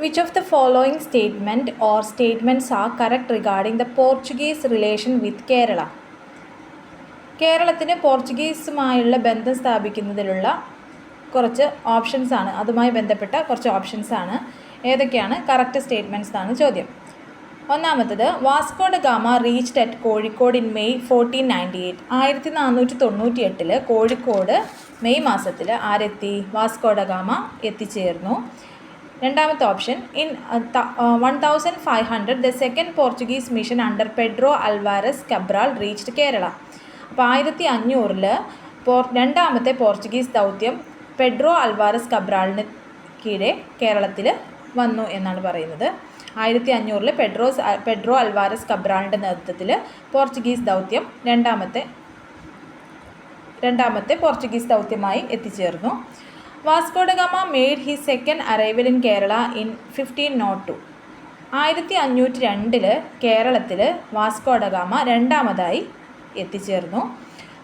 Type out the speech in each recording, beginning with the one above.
Which of the following statement or statements are correct regarding the Portuguese relation with Kerala? കേരളത്തിന് പോർച്ചുഗീസുമായുള്ള ബന്ധം സ്ഥാപിക്കുന്നതിലുള്ള കുറച്ച് options ആണ്, അതുമായി ബന്ധപ്പെട്ട കുറച്ച് ഓപ്ഷൻസ് ആണ്. ഏതൊക്കെയാണ് കറക്റ്റ് സ്റ്റേറ്റ്മെൻറ്റ്സ് എന്നാണ് ചോദ്യം. ഒന്നാമത്തത്, Vasco da Gama reached at Kozhikode in May 1498. 1498 Kozhikode May മാസത്തിൽ ആരെത്തി? വാസ്കോ ഡ ഗാമ എത്തിച്ചേർന്നു. രണ്ടാമത്തെ option, in 1500 the second Portuguese mission under Pedro Alvares Cabral reached Kerala. അപ്പോൾ 1500 രണ്ടാമത്തെ പോർച്ചുഗീസ് ദൗത്യം പെഡ്രോ അൽവാരസ് കബ്രാളിന് കീഴെ കേരളത്തിൽ വന്നു എന്നാണ് പറയുന്നത്. 1500 പെഡ്രോ അൽവാരസ് കബ്രാളിൻ്റെ നേതൃത്വത്തിൽ പോർച്ചുഗീസ് ദൗത്യം രണ്ടാമത്തെ പോർച്ചുഗീസ് ദൗത്യമായി എത്തിച്ചേർന്നു. Vasco da Gama made his second arrival in Kerala in 1502. 1502 കേരളത്തിൽ വാസ്കോ ഡ ഗാമ രണ്ടാമതായി എത്തിച്ചേർന്നു.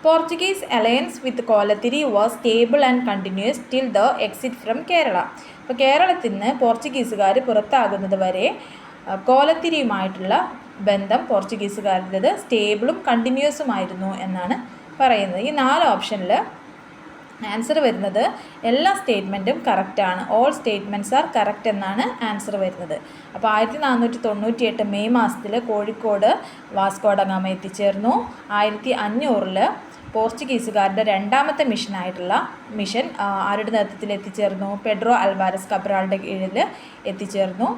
Portuguese alliance with Kolathiri was stable and continues till the exit from Kerala. അപ്പോൾ കേരളത്തിൽ നിന്ന് പോർച്ചുഗീസുകാർ പുറത്താകുന്നത് വരെ കോലത്തിരിയുമായിട്ടുള്ള ബന്ധം പോർച്ചുഗീസുകാരുടേത് സ്റ്റേബിളും കണ്ടിന്യൂസുമായിരുന്നു എന്നാണ് പറയുന്നത്. ഈ 4 ഓപ്ഷനിൽ ആൻസർ വരുന്നത് എല്ലാ സ്റ്റേറ്റ്മെൻറ്റും കറക്റ്റാണ്. ഓൾ സ്റ്റേറ്റ്മെൻറ്റ്സ് ആർ കറക്റ്റ് എന്നാണ് ആൻസർ വരുന്നത്. അപ്പോൾ 1498 മെയ് മാസത്തിൽ കോഴിക്കോട് വാസ്കോ ഡ ഗാമ എത്തിച്ചേർന്നു. 1500 പോർച്ചുഗീസുകാരുടെ രണ്ടാമത്തെ മിഷൻ ആരുടെ നേതൃത്വത്തിൽ എത്തിച്ചേർന്നു? പെഡ്രോ അൽവാരസ് കബ്രാളുടെ കീഴിൽ എത്തിച്ചേർന്നു.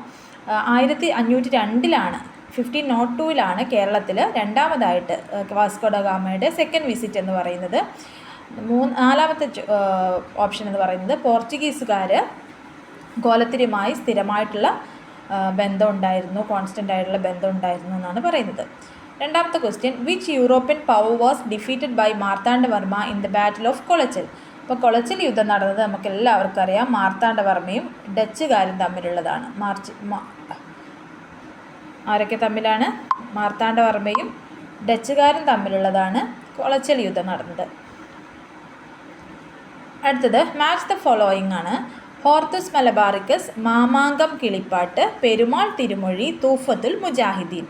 1502 1502 കേരളത്തിൽ രണ്ടാമതായിട്ട് വാസ്കോ ഡ ഗാമയുടെ സെക്കൻഡ് വിസിറ്റ് എന്ന് പറയുന്നത്. നാലാമത്തെ ഓപ്ഷൻ എന്ന് പറയുന്നത്, പോർച്ചുഗീസുകാർ കോലത്തിരിയുമായി സ്ഥിരമായിട്ടുള്ള ബന്ധം ഉണ്ടായിരുന്നു, കോൺസ്റ്റൻ്റ് ആയിട്ടുള്ള ബന്ധം ഉണ്ടായിരുന്നു എന്നാണ് പറയുന്നത്. രണ്ടാമത്തെ question, which European power was defeated by Marthanda Varma in the battle of Colachel. അപ്പോൾ കൊളച്ചൽ യുദ്ധം നടന്നത് നമുക്ക് എല്ലാവർക്കും അറിയാം, മാർത്താണ്ഡവർമ്മയും ഡച്ചുകാരും തമ്മിലുള്ളതാണ്. ആരൊക്കെ തമ്മിലാണ്? മാർത്താണ്ഡവർമ്മയും ഡച്ചുകാരും തമ്മിലുള്ളതാണ് കൊളച്ചൽ യുദ്ധം നടന്നത്. അടുത്തത്, മാച്ച് ദ ഫോളോയിങ് ആണ്. Hortus Malabaricus, Mamankam Kilippattu, Perumal Thirumozhi, Tuhfatul Mujahideen.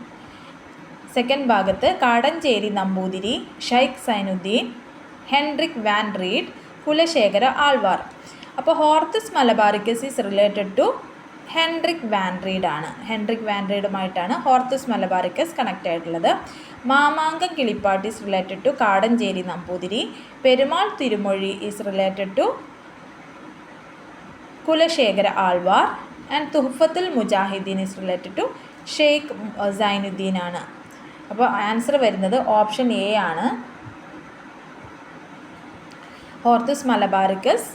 Second ഭാഗത്ത് Kadancheri Namboothiri, Sheikh Zainuddin, Hendrik van Rheede, Kulasekhara Alvar. അപ്പോൾ Hortus Malabaricus is related to Hendrik van Rheede ആണ്. ഹെൻറിക് വാൻ റീഡുമായിട്ടാണ് ഹോർത്തുസ് മലബാറിക്കസ് കണക്റ്റ് ആയിട്ടുള്ളത്. Mamankam Kilippattu is related to Kadancheri Namboothiri. Perumal Thirumozhi is related to Kulasekhara Alvar. And Tuhfatul Mujahideen is related to Sheikh Zainuddin ആണ്. അപ്പോൾ answer വരുന്നത് option A ആണ്. Hortus Malabaricus,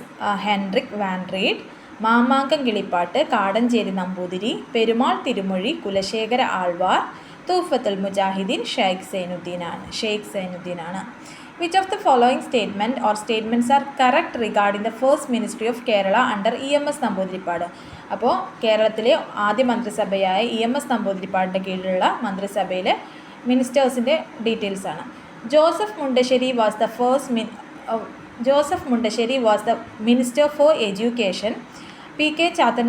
Hendrik van Rheede, Mamankam Kilippattu, Kadancheri Namboothiri, Perumal Thirumozhi, Kulasekhara Alvar, Tuhfatul Mujahideen, Sheikh Zainuddin ആണ്. Which of the following statement or statements are correct regarding the first ministry of Kerala under EMS Namboodiripad. അപ്പോൾ കേരളത്തിലെ ആദ്യ മന്ത്രിസഭയായ EMS നമ്പൂതിരിപ്പാടിൻ്റെ കീഴിലുള്ള മന്ത്രിസഭയിലെ മിനിസ്റ്റേഴ്സിൻ്റെ ഡീറ്റെയിൽസ് ആണ്. Joseph Mundassery was the minister for education. P.K. Chatan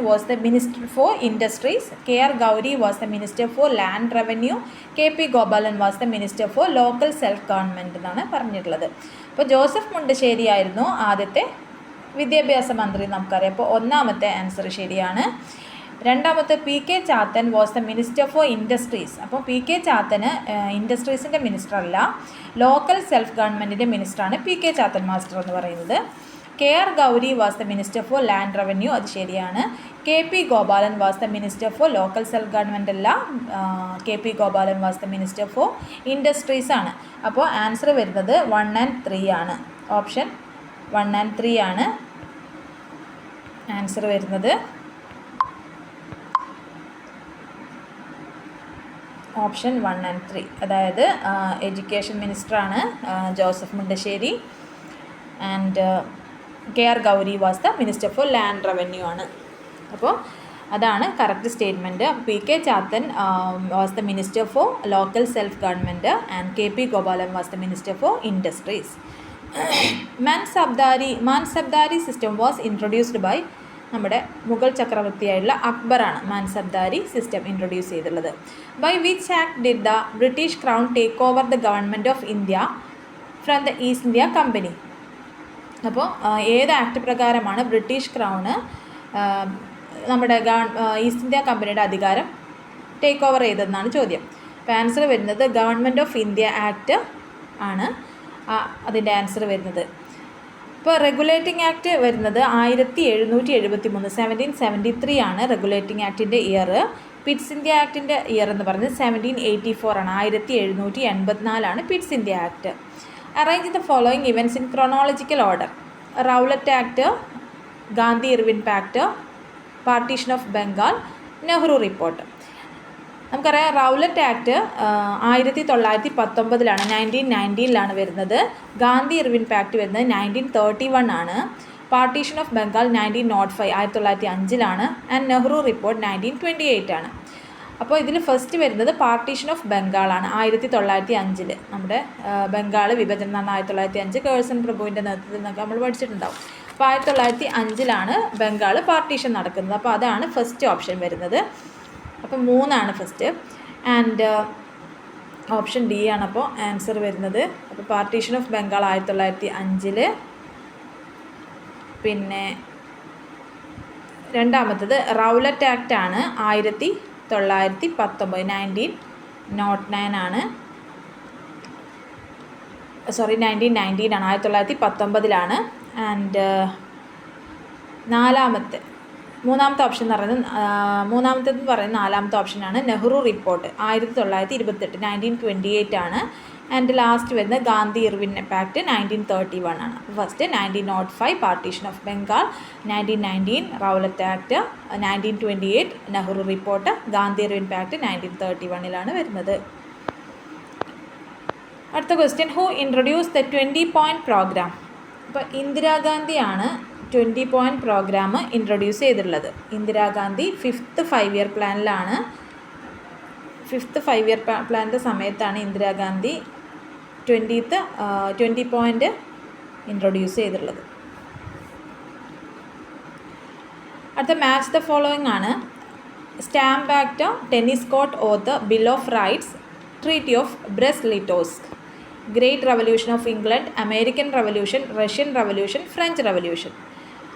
was the Minister for Industries. K.R. Gowri was the Minister for Land Revenue. K.P. Gopalan was the Minister for Local Self-Government എന്നാണ് പറഞ്ഞിട്ടുള്ളത്. അപ്പോൾ Joseph Mundassery ആയിരുന്നു ആദ്യത്തെ വിദ്യാഭ്യാസ മന്ത്രി നമുക്കറിയാം. അപ്പോൾ ഒന്നാമത്തെ ആൻസർ ശരിയാണ്. രണ്ടാമത്തെ, P.K. Chatan was the minister for industries. അപ്പോൾ P.K. ചാത്തന് ഇൻഡസ്ട്രീസിൻ്റെ മിനിസ്റ്റർ അല്ല, ലോക്കൽ സെൽഫ് ഗവൺമെൻറ്റിൻ്റെ മിനിസ്റ്ററാണ് P.K. ചാത്തൻ മാസ്റ്റർ എന്ന് പറയുന്നത്. K.R. Gowri was the minister for land revenue, അത് ശരിയാണ്. K.P. Gopalan was the minister for local self government അല്ല, K.P. Gopalan was the minister for industries ആണ്. അപ്പോൾ ആൻസർ വരുന്നത് 1 and 3 ആണ്. ഓപ്ഷൻ 1 and 3 ആണ് ആൻസർ വരുന്നത്. ഓപ്ഷൻ 1 and 3, അതായത് എഡ്യൂക്കേഷൻ മിനിസ്റ്ററാണ് Joseph Mundassery and K.R. Gowri was the minister for land revenue ആണ്. അപ്പോൾ അതാണ് correct statement. P.K. Chatan was the minister for local self government and K.P. Gopalan was the minister for industries. Mansabdari system was introduced by നമ്മുടെ മുഗൾ ചക്രവർത്തിയായിട്ടുള്ള അക്ബറാണ് Mansabdari system introduce ചെയ്തിട്ടുള്ളത്. By which act did the British crown take over the government of India from the East India company? അപ്പോൾ ഏത് act പ്രകാരമാണ് British crown നമ്മുടെ east India കമ്പനിയുടെ അധികാരം ടേക്ക് ഓവർ ചെയ്തതെന്നാണ് ചോദ്യം. അപ്പോൾ ആൻസർ വരുന്നത് ഗവൺമെൻറ് ഓഫ് ഇന്ത്യ ആക്ട് ആണ് അതിൻ്റെ ആൻസർ വരുന്നത്. ഇപ്പോൾ റെഗുലേറ്റിംഗ് ആക്ട് വരുന്നത് 1773 1773 ആണ് റെഗുലേറ്റിംഗ് ആക്ടിൻ്റെ ഇയർ. പിറ്റ്സ് ഇന്ത്യ ആക്ടിൻ്റെ ഇയർ എന്ന് പറയുന്നത് 1784 ആണ്. 1784 ആണ് Pitt's India act. Arrange the following events in chronological order. Rowlatt act, Gandhi Irwin pact, partition of Bengal, Nehru report. നമുക്കറിയാം റൗലറ്റ് ആക്ട് 1919 1919 വരുന്നത്. ഗാന്ധി ഇർവിൻ പാക്ട് വരുന്നത് 1931 ആണ്. Partition of Bengal 1905 1905 and Nehru report 1928 ആണ്. അപ്പോൾ ഇതിൽ ഫസ്റ്റ് വരുന്നത് പാർട്ടീഷൻ ഓഫ് ബംഗാളാണ് 1905. നമ്മുടെ ബംഗാൾ വിഭജനം നടന്ന 1905 കേഴ്സൺ പ്രഭുവിൻ്റെ നേതൃത്വത്തിൽ നിന്നൊക്കെ നമ്മൾ പഠിച്ചിട്ടുണ്ടാവും. അപ്പോൾ 1905 ബംഗാൾ പാർട്ടീഷൻ നടക്കുന്നത്. അപ്പോൾ അതാണ് ഫസ്റ്റ് ഓപ്ഷൻ വരുന്നത്. അപ്പോൾ 3 ഫസ്റ്റ് ആൻഡ് ഓപ്ഷൻ ഡി ആണ് അപ്പോൾ ആൻസർ വരുന്നത്. അപ്പോൾ പാർട്ടീഷൻ ഓഫ് ബംഗാൾ 1905. പിന്നെ രണ്ടാമത്തത് റൗലറ്റ് ആക്ട് ആണ് 1919 1909 ആണ്. 1919 ആണ് 1919 ആൻഡ് മൂന്നാമത്തെ ഓപ്ഷൻ എന്ന് പറയുന്നത് മൂന്നാമത്തേത് പറയുന്നത് നാലാമത്തെ ഓപ്ഷനാണ് നെഹ്റു റിപ്പോർട്ട് 1928 1928 ആണ്. ആൻഡ് ലാസ്റ്റ് വരുന്നത് ഗാന്ധി ഇർവിൻ പാക്ട് 1931 ആണ്. First 1905 partition of Bengal, 1919 Rowlatt act, 1928 Nehru report, Gandhi Irwin pact 1931 വരുന്നത്. അടുത്ത question, who introduce the 20 point program? അപ്പോൾ ഇന്ദിരാഗാന്ധിയാണ് 20 പോയിൻറ്റ് പ്രോഗ്രാം ഇൻട്രൊഡ്യൂസ് ചെയ്തിട്ടുള്ളത്. ഇന്ദിരാഗാന്ധി 5th 5 ഇയർ പ്ലാനിലാണ് 5th 5 ഇയർ പ്ലാനിൻ്റെ സമയത്താണ് ഇന്ദിരാഗാന്ധി 20 പോയിൻറ്റ് ഇൻട്രൊഡ്യൂസ് ചെയ്തിട്ടുള്ളത്. അടുത്ത മാച്ച് ദ ഫോളോയിങ് ആണ്. Stamp act, tennis court oath, bill of rights, treaty of Brest Litovsk, great revolution of England, American revolution, Russian revolution, French revolution.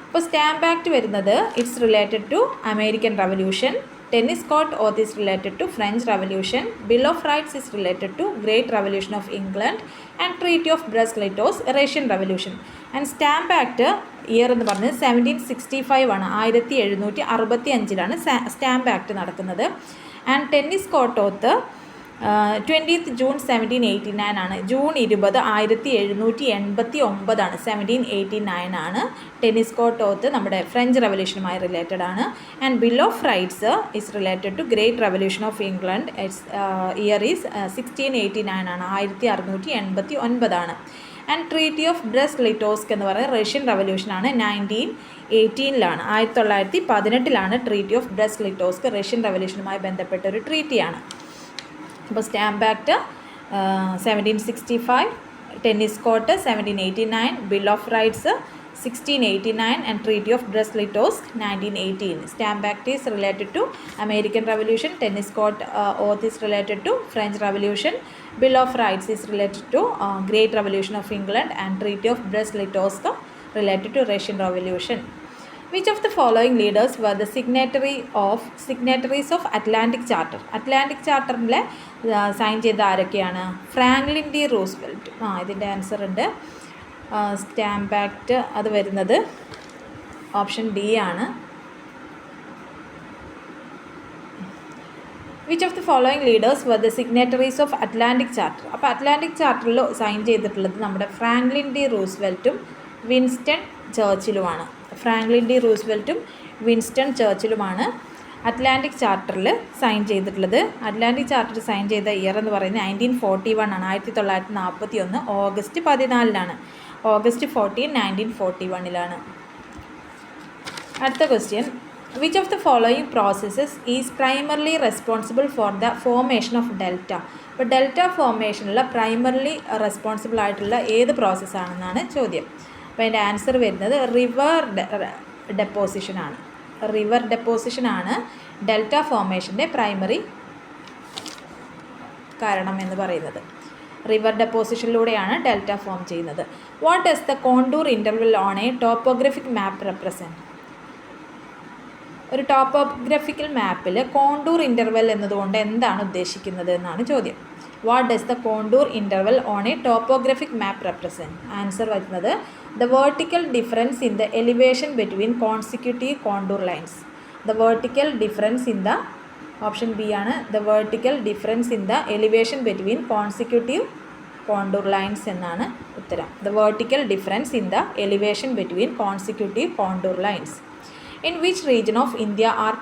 അപ്പോൾ stamp act വരുന്നത് it's related to American revolution, tennis court oath is related to French revolution, bill of rights is related to great revolution of England and treaty of Brest Litovsk, Russian revolution. And stamp act year എന്ന് പറഞ്ഞത് 1765 ആണ്. 1765 stamp act നടക്കുന്നത്. And tennis court oath 20th June 1789 ആണ്. June 20 1789 ആണ്. 1789 ആണ്. Tennis court oath നമ്മുടെ French റവല്യൂഷനുമായി related ആണ്. And bill of rights is related to great revolution of England. Year is 1689 ആണ്. 1689 ആണ്. ആൻഡ് ട്രീറ്റി ഓഫ് ബ്രെസ്റ്റ്-ലിറ്റോവ്സ്ക് എന്ന് പറയുന്നത് റഷ്യൻ റവല്യൂഷനാണ്. 1918 1918 ട്രീറ്റി ഓഫ് ബ്രെസ്റ്റ്-ലിറ്റോവ്സ്ക് റഷ്യൻ റവല്യൂഷനുമായി ബന്ധപ്പെട്ട ഒരു ട്രീറ്റിയാണ്. അപ്പോൾ stamp act 1765, tennis court 1789, bill of rights 1689 and treaty of Brest Litovsk 1918. Stamp act is related to American revolution, tennis court oath is related to French revolution, bill of rights is related to great revolution of England and treaty of Brest Litovsk related to Russian revolution. Which of the following leaders were the signatories of Atlantic Charter? Atlantic ചാർട്ടറിലെ sign ചെയ്ത ആരൊക്കെയാണ്? Franklin D Roosevelt. ഇതിൻ്റെ answer ഉണ്ട്. Stamp act അത് വരുന്നത് option D ആണ്. Which of the following leaders were the signatories of Atlantic Charter? അപ്പോൾ Atlantic ചാർട്ടറിൽ സൈൻ ചെയ്തിട്ടുള്ളത് നമ്മുടെ ഫ്രാങ്ക്ലിൻ ഡി റൂസ്വെൽറ്റും വിൻസ്റ്റൺ ചർച്ചിലുമാണ്. ഫ്രാങ്ക്ലിൻ ഡി റൂസ്വെൽറ്റും വിൻസ്റ്റൺ ചർച്ചിലുമാണ് അറ്റ്ലാന്റിക് ചാർട്ടറിൽ സൈൻ ചെയ്തിട്ടുള്ളത്. അറ്റ്ലാന്റിക് ചാർട്ടർ സൈൻ ചെയ്ത ഇയർ എന്ന് പറയുന്നത് 1941 ആണ്. 1941 ഓഗസ്റ്റ് 14 ഓഗസ്റ്റ് 14 1941. അടുത്ത question, which of the following processes is primarily responsible for the formation of delta? അപ്പോൾ ഡെൽറ്റ ഫോർമേഷനുള്ള പ്രൈമർലി റെസ്പോൺസിബിൾ ആയിട്ടുള്ള ഏത് പ്രോസസ്സാണെന്നാണ് ചോദ്യം. അപ്പോൾ അതിൻ്റെ ആൻസർ വരുന്നത് റിവർ ഡെപ്പോസിഷനാണ്. റിവർ ഡെപ്പോസിഷനാണ് ഡെൽറ്റ ഫോർമേഷൻ്റെ പ്രൈമറി കാരണം എന്ന് പറയുന്നത്. റിവർ ഡെപ്പോസിഷനിലൂടെയാണ് ഡെൽറ്റ ഫോം ചെയ്യുന്നത്. What does the contour interval on a topographic map represent? ഒരു ടോപ്പോഗ്രഫിക്കൽ മാപ്പിൽ കോണ്ടൂർ ഇൻ്റർവെൽ എന്നതുകൊണ്ട് എന്താണ് ഉദ്ദേശിക്കുന്നത് എന്നാണ് ചോദ്യം. What does the contour interval on a topographic map represent? Answer വരുന്നത് the vertical difference in the elevation between consecutive contour lines. The vertical difference in the option B ആണ് the vertical difference in the elevation between consecutive contour lines എന്നാണ് ഉത്തരം. The vertical difference in the elevation between consecutive contour lines. In which region of India are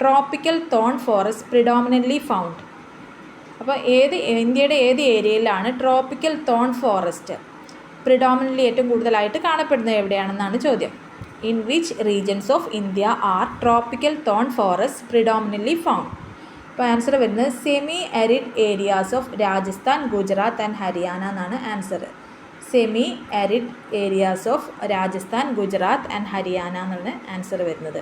tropical thorn forest predominantly found? അപ്പോൾ ഇന്ത്യയുടെ ഏത് ഏരിയയിലാണ് tropical thorn forest predominantly ഏറ്റവും കൂടുതലായിട്ട് കാണപ്പെടുന്നത് എവിടെയാണെന്നാണ് ചോദ്യം. In which regions of India are tropical thorn forest predominantly found? അപ്പോൾ ആൻസർ വരുന്നത് semi arid areas of Rajasthan, Gujarat and Haryana എന്നാണ് answer. Semi arid areas of Rajasthan, Gujarat and Haryana എന്നാണ് ആൻസർ വരുന്നത്.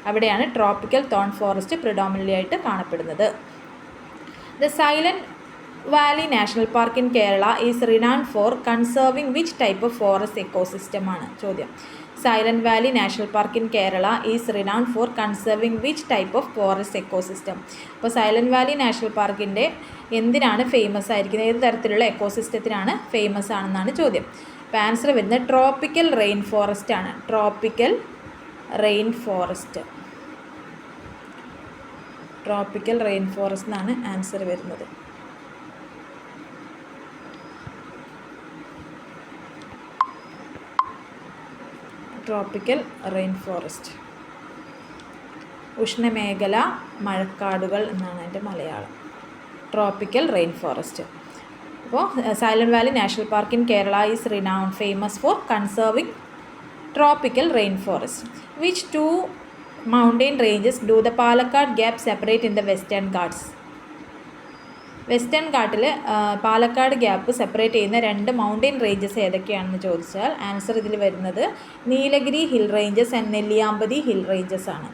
അവിടെയാണ് ട്രോപ്പിക്കൽ തോൺ ഫോറസ്റ്റ് പ്രിഡോമിനൻ്റ്ലി ആയിട്ട് കാണപ്പെടുന്നത്. The silent valley national park in Kerala is renowned for conserving which type of forest ecosystem ആണ് ചോദ്യം. Silent valley national park in Kerala is renowned for conserving which type of forest ecosystem? അപ്പോൾ silent valley national പാർക്കിൻ്റെ എന്തിനാണ് famous ആയിരിക്കുന്നത്, ഏത് തരത്തിലുള്ള എക്കോസിസ്റ്റത്തിനാണ് famous ആണെന്നാണ് ചോദ്യം. അപ്പോൾ ആൻസർ വരുന്നത് ട്രോപ്പിക്കൽ റെയിൻ ഫോറസ്റ്റ് ആണ്. Tropical rain forest, tropical rain forest എന്നാണ് ആൻസർ വരുന്നത്. ട്രോപ്പിക്കൽ റെയിൻ ഫോറസ്റ്റ്, ഉഷ്ണമേഖല മഴക്കാടുകൾ എന്നാണ് എൻ്റെ മലയാളം. Tropical rain forest. അപ്പോൾ silent valley national park in Kerala is renowned famous for conserving tropical rain forest. Which two mountain ranges do the Palakkad gap separate in the western Ghats? Western ഘാട്ടിൽ Palakkad gap separate ചെയ്യുന്ന 2 mountain ranges ഏതൊക്കെയാണെന്ന് ചോദിച്ചാൽ answer ഇതിൽ വരുന്നത് Nilgiri hill ranges and Nelliyampathy hill ranges ആണ്.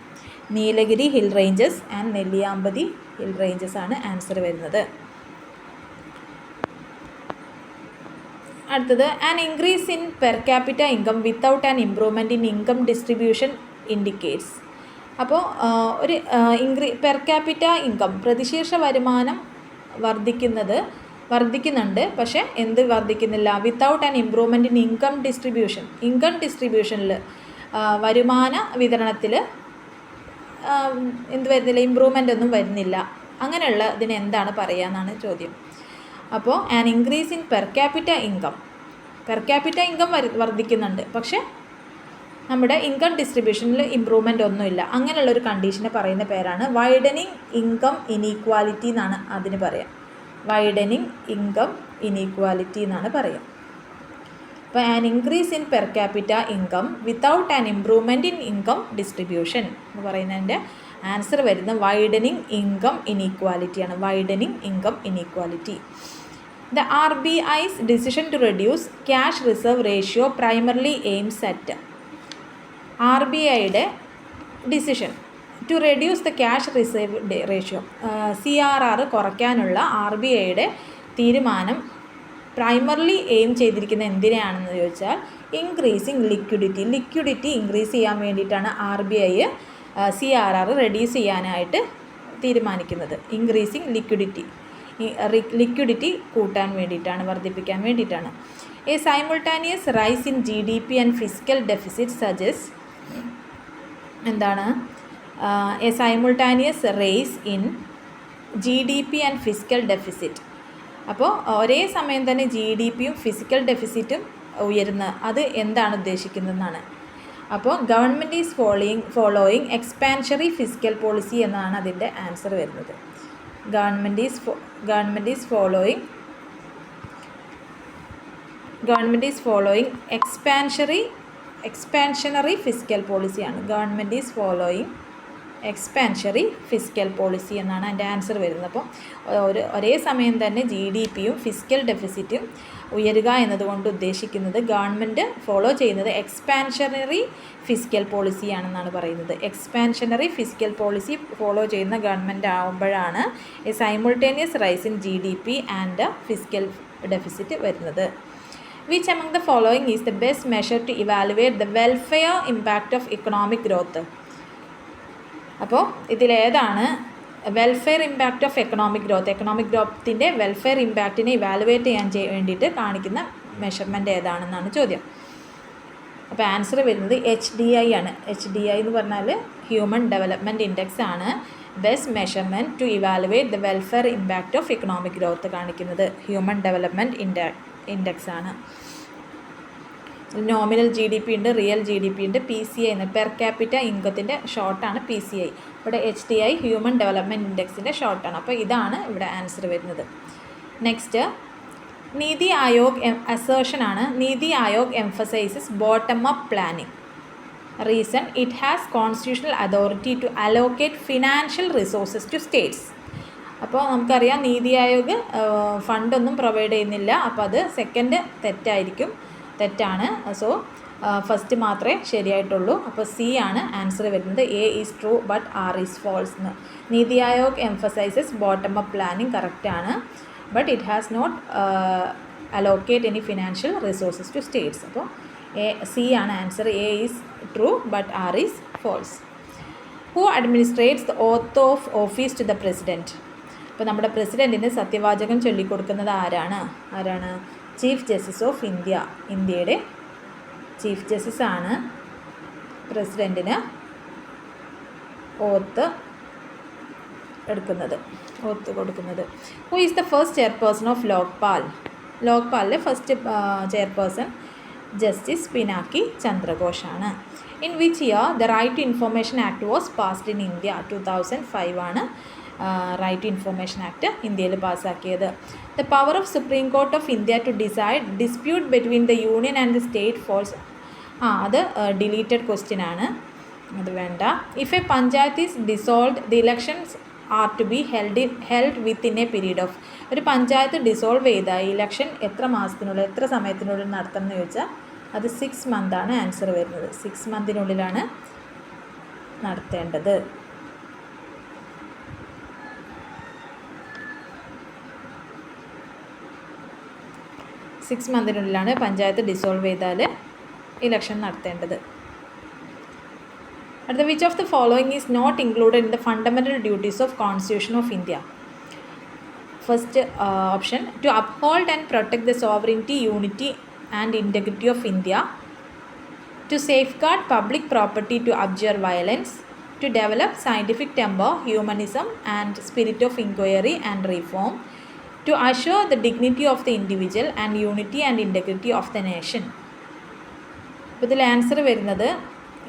Nilgiri hill ranges and Nelliyampathy hill ranges ആണ് answer വരുന്നത്. അടുത്തത് an increase in per capita income without an improvement in income distribution indicates. അപ്പോൾ ഒരു പെർ ക്യാപിറ്റ ഇൻകം പ്രതിശീർഷ വരുമാനം വർദ്ധിക്കുന്നുണ്ട്, പക്ഷേ എന്ത് വർദ്ധിക്കുന്നില്ല? Without an improvement in income distribution. Income ഡിസ്ട്രിബ്യൂഷനിൽ വരുമാന വിതരണത്തിൽ എന്ത് വരുന്നില്ല? ഇമ്പ്രൂവ്മെൻ്റ് ഒന്നും വരുന്നില്ല. അങ്ങനെയുള്ള ഇതിന് എന്താണ് പറയുക എന്നാണ് ചോദ്യം. അപ്പോൾ an increase in per capita income വർദ്ധിക്കുന്നുണ്ട്, പക്ഷേ നമ്മുടെ ഇൻകം ഡിസ്ട്രിബ്യൂഷനിൽ ഇമ്പ്രൂവ്മെൻ്റ് ഒന്നുമില്ല. അങ്ങനെയുള്ളൊരു കണ്ടീഷനെ പറയുന്ന പേരാണ് വൈഡനിങ് ഇൻകം ഇനീക്വാലിറ്റി എന്നാണ് അതിന് പറയാം. വൈഡനിങ് ഇൻകം ഇനീക്വാലിറ്റി എന്നാണ് പറയുക. അപ്പോൾ an increase in per capita income without an improvement in income distribution എന്ന് പറയുന്നതിൻ്റെ ആൻസർ വരുന്നത് വൈഡനിങ് ഇൻകം ഇനീക്വാലിറ്റിയാണ്. Widening income inequality. The RBI's decision to reduce cash reserve ratio primarily aims at RBIയുടെ decision to reduce the cash reserve ratio CRR കുറയ്ക്കാനുള്ള RBIയുടെ തീരുമാനം primarily aim ചെയ്തിരിക്കുന്ന എന്തിനാണെന്ന് ചോദിച്ചാൽ ഇൻക്രീസിങ് ലിക്വിഡിറ്റി ഇൻക്രീസ് ചെയ്യാൻ വേണ്ടിയിട്ടാണ് RBI CRR റെഡ്യൂസ് ചെയ്യാനായിട്ട് തീരുമാനിക്കുന്നത്. ഇൻക്രീസിങ് ലിക്വിഡിറ്റി കൂട്ടാൻ വേണ്ടിയിട്ടാണ്, വർദ്ധിപ്പിക്കാൻ വേണ്ടിയിട്ടാണ്. A simultaneous rise in GDP and fiscal deficit suggest എന്താണ്? A simultaneous rise in GDP and fiscal deficit. അപ്പോൾ ഒരേ സമയം തന്നെ GDPയും ഫിസിക്കൽ ഡെഫിസിറ്റും ഉയരുന്ന അത് എന്താണ് ഉദ്ദേശിക്കുന്നതെന്നാണ്. അപ്പോൾ government is following expansionary fiscal policy എന്നാണ് അതിൻ്റെ ആൻസർ വരുന്നത്. Government is following expansionary fiscal പോളിസിയാണ്. Government is following expansionary fiscal policy എന്നാണ് അതിൻ്റെ ആൻസർ വരുന്നത്. അപ്പോൾ ഒരേ സമയം തന്നെ GDPയും ഫിസ്ക്കൽ ഡെഫിസിറ്റും ഉയരുക എന്നതുകൊണ്ട് ഉദ്ദേശിക്കുന്നത് ഗവൺമെൻറ് ഫോളോ ചെയ്യുന്നത് എക്സ്പാൻഷനറി ഫിസ്ക്കൽ പോളിസിയാണെന്നാണ് പറയുന്നത്. എക്സ്പാൻഷനറി ഫിസ്ക്കൽ പോളിസി ഫോളോ ചെയ്യുന്ന ഗവൺമെൻറ് ആകുമ്പോഴാണ് ഈ simultaneous rice in GDP and fiscal deficit വരുന്നത്. Which among the following is the best measure to evaluate the welfare impact of economic growth? അപ്പോൾ ഇതിലേതാണ് welfare impact of economic ഗ്രോത്തിൻ്റെ welfare ഇമ്പാക്റ്റിനെ evaluate ചെയ്യാൻ വേണ്ടിയിട്ട് കാണിക്കുന്ന മെഷർമെൻറ്റ് ഏതാണെന്നാണ് ചോദ്യം. അപ്പോൾ ആൻസർ വരുന്നത് HDI ആണ്. HDI എന്ന് പറഞ്ഞാൽ ഹ്യൂമൻ ഡെവലപ്മെൻറ്റ് ഇൻഡെക്സ് ആണ് best measurement to evaluate the welfare impact of economic growth കാണിക്കുന്നത്. ഹ്യൂമൻ ഡെവലപ്മെൻറ്റ് ഇൻഡെക്സ് ആണ്. നോമിനൽ GDP ഉണ്ട്, റിയൽ GDP ഉണ്ട്, PCI എന്ന് പെർ ക്യാപിറ്റ ഇൻകത്തിൻ്റെ ഷോർട്ടാണ് PCI. ഇവിടെ HDI ഹ്യൂമൻ ഡെവലപ്മെൻറ്റ് ഇൻഡെക്സിൻ്റെ ഷോർട്ടാണ്. അപ്പോൾ ഇതാണ് ഇവിടെ ആൻസർ വരുന്നത്. നെക്സ്റ്റ് നീതി ആയോഗ് അസേർഷനാണ്. NITI Aayog emphasises bottom up planning. Reason it has constitutional authority to allocate financial resources to states. അപ്പോൾ നമുക്കറിയാം നീതി ആയോഗ് ഫണ്ടൊന്നും പ്രൊവൈഡ് ചെയ്യുന്നില്ല. അപ്പോൾ അത് സെക്കൻഡ് തെറ്റാണ്. സോ ഫസ്റ്റ് മാത്രമേ ശരിയായിട്ടുള്ളൂ. അപ്പോൾ C ആണ് ആൻസർ വരുന്നത്. A is true but R is false എന്ന്. NITI Aayog emphasises bottom up planning കറക്റ്റാണ്. But it has not allocate any financial resources to states. അപ്പോൾ C ആണ് answer. A is true but R is false. Who administrates the oath of office to the president. അപ്പോൾ നമ്മുടെ പ്രസിഡൻറ്റിന് സത്യവാചകം ചൊല്ലിക്കൊടുക്കുന്നത് ആരാണ്? Chief justice of India. ഇന്ത്യയുടെ chief ജസ്റ്റിസാണ് പ്രസിഡൻറ്റിന് ഓത്ത് കൊടുക്കുന്നത്. Who is the first chairperson of Lokpal. ലോക്പാലിലെ ഫസ്റ്റ് ചെയർപേഴ്സൺ ജസ്റ്റിസ് പിനാക്കി ചന്ദ്രഘോഷാണ്. In which year the right to information act was passed in India? 2005 ആണ് റൈറ്റ് ടു ഇൻഫർമേഷൻ ആക്ട് ഇന്ത്യയിൽ പാസ്സാക്കിയത്. The power of supreme court of India to decide dispute between the union and the state false. അത് deleted question ആണ്, അത് വേണ്ട. If a panchayat is dissolved the elections are to be held within a period of. ഒരു panchayat dissolve ചെയ്താൽ election എത്ര സമയത്തിനുള്ളിൽ നടത്തണം എന്ന് ചോദിച്ചാൽ അത് 6 മന്താണ് ആൻസർ വരുന്നത്. 6 മന്തിനുള്ളിലാണ് നടത്തേണ്ടത്. 6 മന്തിനുള്ളിലാണ് പഞ്ചായത്ത് ഡിസോൾവ് ചെയ്താൽ ഇലക്ഷൻ നടത്തേണ്ടത്. അടുത്ത which of the following is not included in the fundamental duties of constitution of India? First option to uphold and protect the sovereignty, unity and integrity of India, to safeguard public property, to abjure violence, to develop scientific temper, humanism and spirit of inquiry and reform, to assure the dignity of the individual and unity and integrity of the nation. അപ്പോൾ ഇതിൽ answer വരുന്നത്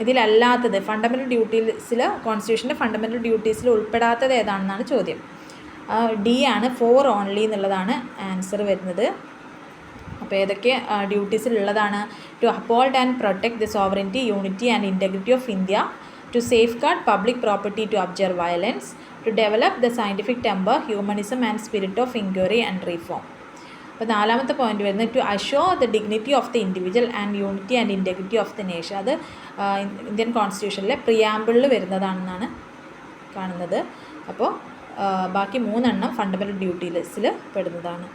ഇതിലല്ലാത്തത് fundamental ഡ്യൂട്ടീസിൽ കോൺസ്റ്റിറ്റ്യൂഷൻ്റെ fundamental ഡ്യൂട്ടീസിൽ ഉൾപ്പെടാത്തത് ഏതാണെന്നാണ് ചോദ്യം. D ആണ് 4 only എന്നുള്ളതാണ് answer വരുന്നത്. അപ്പോൾ ഏതൊക്കെ ഡ്യൂട്ടീസിലുള്ളതാണ്? To uphold and protect the sovereignty, unity and integrity of India, to safeguard public property, to abjure violence, to develop the scientific temper, humanism and spirit of inquiry and reform. അപ്പോൾ 4ാമത്തെ point വരുന്നത് to assure the dignity of the individual and unity and integrity of the nation. അത് Indian കോൺസ്റ്റിറ്റ്യൂഷനിലെ പ്രിയാമ്പിളിൽ വരുന്നതാണെന്നാണ് കാണുന്നത്. അപ്പോൾ ബാക്കി 3 ഫണ്ടമെൻ്റൽ ഡ്യൂട്ടീസിൽ പെടുന്നതാണ്.